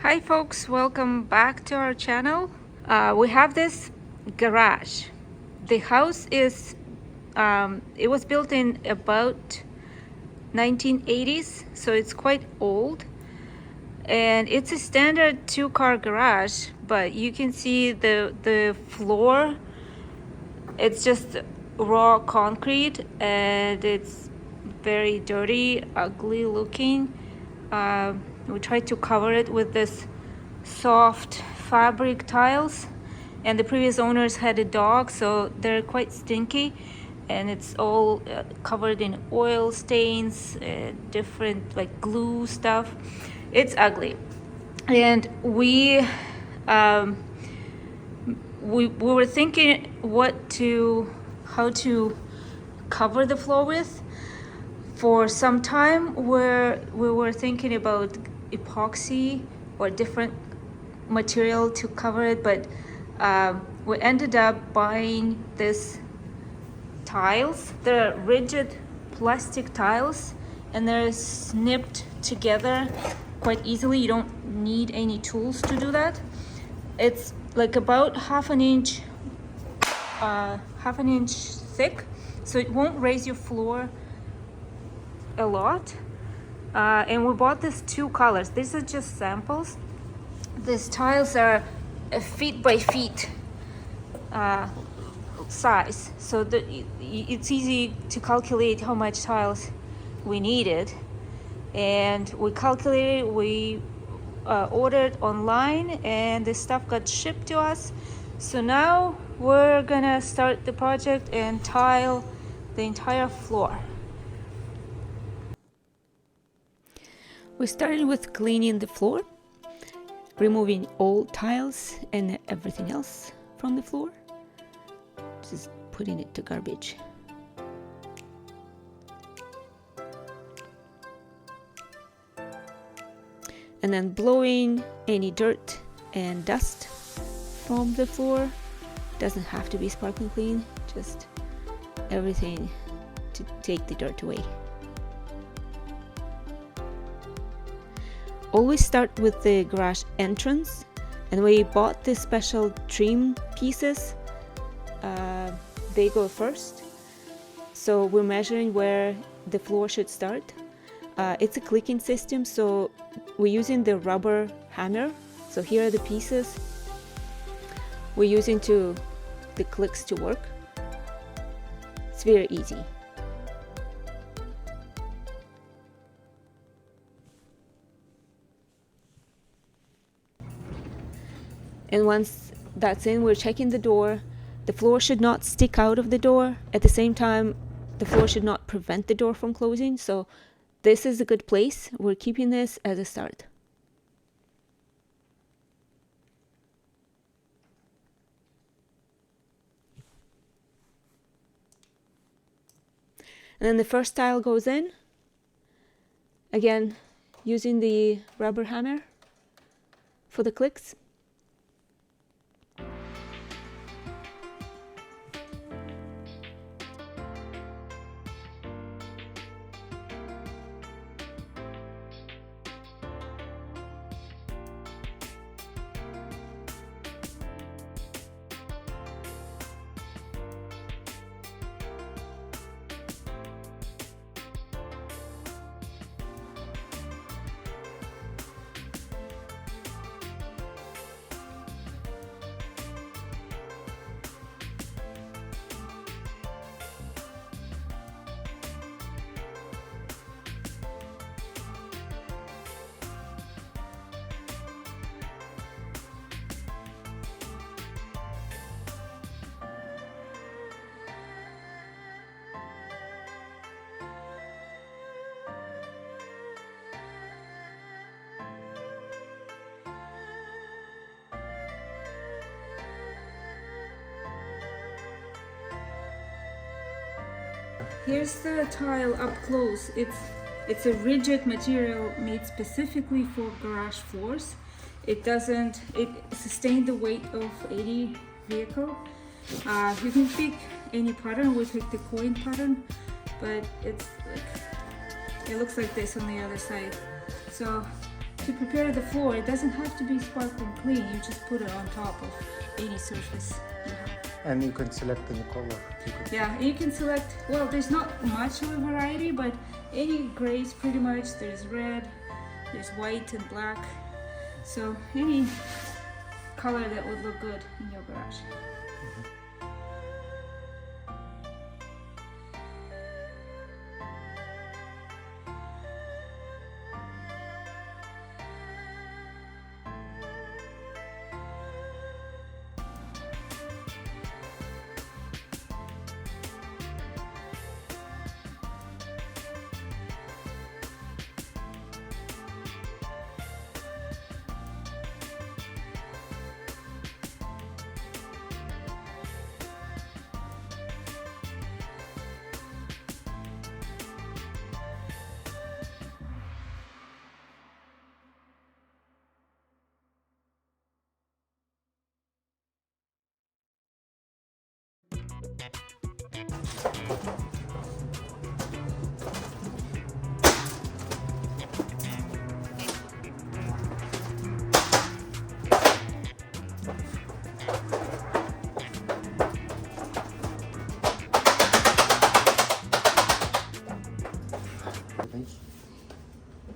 Hi folks, welcome back to our channel. We have this garage. The house is, it was built in about 1980s, so it's quite old. And it's a standard two-car garage, but you can see the floor, it's just raw concrete and it's very dirty, ugly looking. We tried to cover it with this soft fabric tiles, and the previous owners had a dog, so they're quite stinky, and it's all covered in oil stains, different like glue stuff. It's ugly, and we were thinking how to cover the floor with. For some time we were thinking about epoxy or different material to cover it, but we ended up buying this tiles. They're rigid plastic tiles and they're snipped together quite easily. You don't need any tools to do that. It's like about half an inch thick, so it won't raise your floor a lot. And we bought these two colors. These are just samples. These tiles are a feet by feet size, so it's easy to calculate how much tiles we needed. And we calculated, we ordered online, and the stuff got shipped to us. So now we're gonna start the project and tile the entire floor. We started with cleaning the floor, removing all tiles and everything else from the floor, just putting it to garbage. And then blowing any dirt and dust from the floor. Doesn't have to be sparkling clean, just everything to take the dirt away. Always start with the garage entrance, and we bought the special trim pieces. They go first, so we're measuring where the floor should start. It's a clicking system, so we're using the rubber hammer. So here are the pieces we're using the clicks to work. It's very easy. And once that's in, we're checking the door. The floor should not stick out of the door. At the same time, the floor should not prevent the door from closing. So this is a good place. We're keeping this as a start. And then the first tile goes in. Again, using the rubber hammer for the clicks. Here's the tile up close. It's a rigid material made specifically for garage floors. It sustains the weight of any vehicle. You can pick any pattern. We picked the coin pattern, but it looks like this on the other side. So to prepare the floor, it doesn't have to be sparkling clean. You just put it on top of any surface you have. And you can select any color. Yeah, you can select, well, there's not much of a variety, but any grays pretty much. There's red, there's white and black. So any color that would look good in your garage.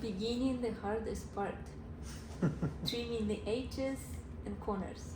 Beginning the hardest part, trimming the edges and corners.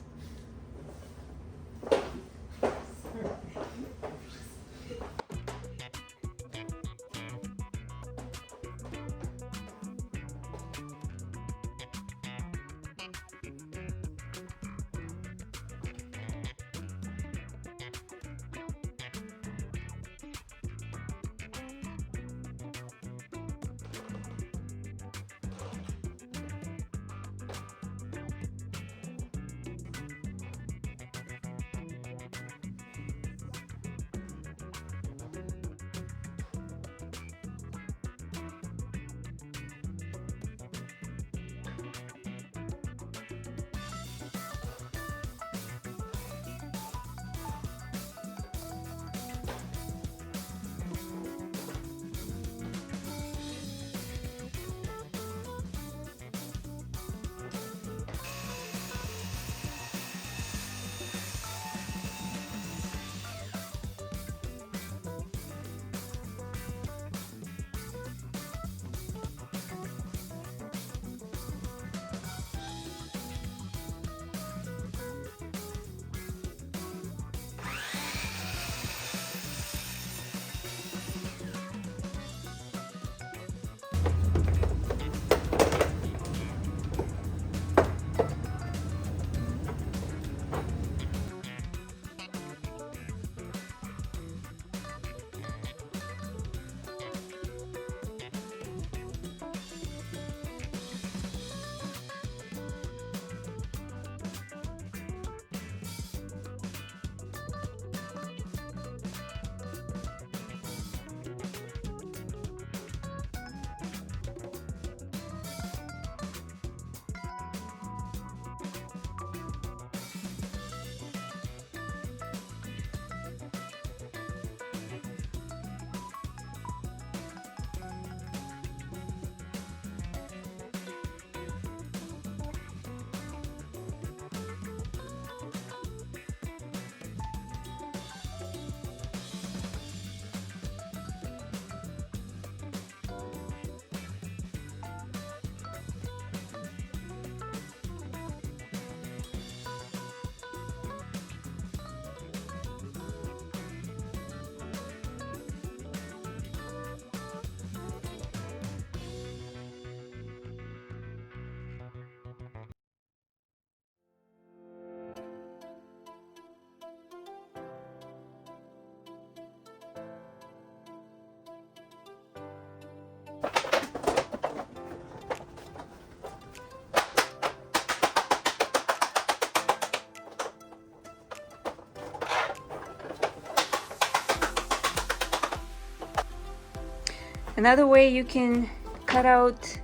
Another way you can cut out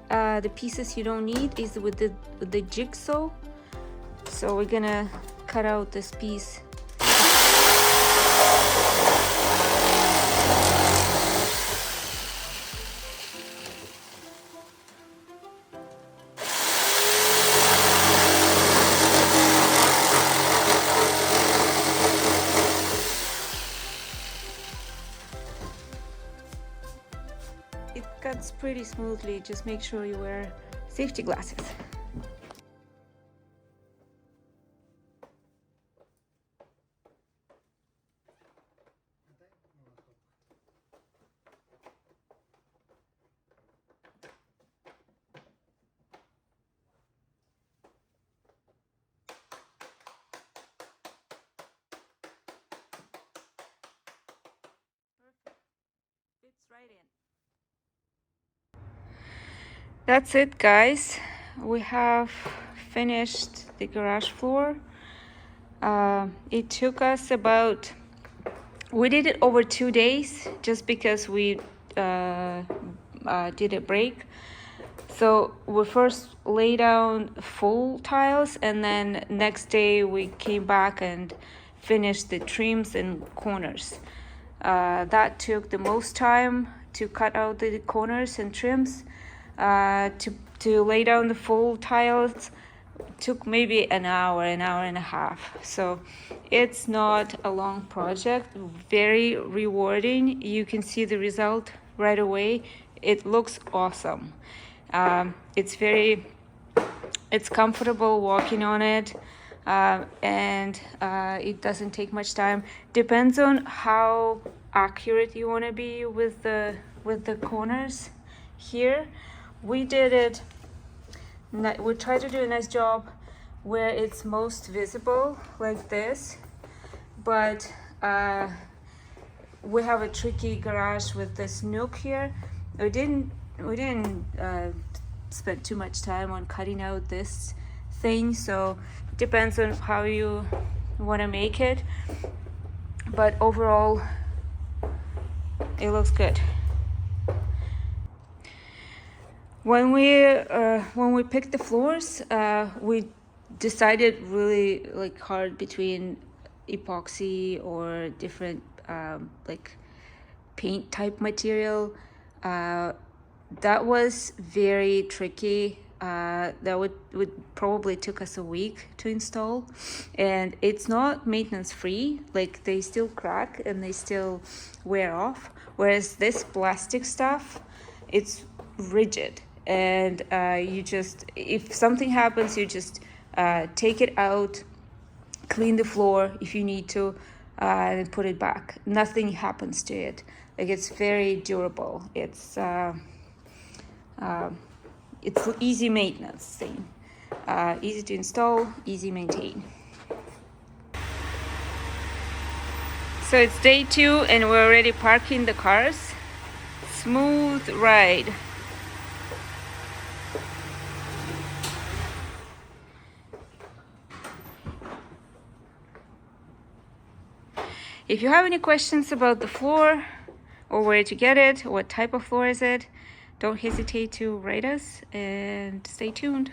the pieces you don't need is with the jigsaw. So we're gonna cut out this piece. pretty smoothly. Just make sure you wear safety glasses. Fits right in. That's it, guys. We have finished the garage floor. It took us about, we did it over 2 days just because we did a break. So we first lay down full tiles, and then next day we came back and finished the trims and corners. That took the most time to cut out the corners and trims. To lay down the full tiles took maybe an hour and a half. So it's not a long project, very rewarding. You can see the result right away. It looks awesome. It's comfortable walking on it, and it doesn't take much time. Depends on how accurate you want to be with the corners. Here we did it, we tried to do a nice job where it's most visible like this, but we have a tricky garage with this nook here. We didn't spend too much time on cutting out this thing, so it depends on how you want to make it, but overall it looks good. When we picked the floors, we decided really like hard between epoxy or different like paint type material. That was very tricky. That would probably took us a week to install, and it's not maintenance free. Like, they still crack and they still wear off, whereas this plastic stuff, it's rigid, and you just, if something happens, you just take it out, clean the floor if you need to, and put it back. Nothing happens to it. Like, it's very durable. It's easy maintenance thing. Easy to install, easy maintain. So it's day 2 and we're already parking the cars. Smooth ride. If you have any questions about the floor or where to get it, what type of floor is it, don't hesitate to write us, and stay tuned.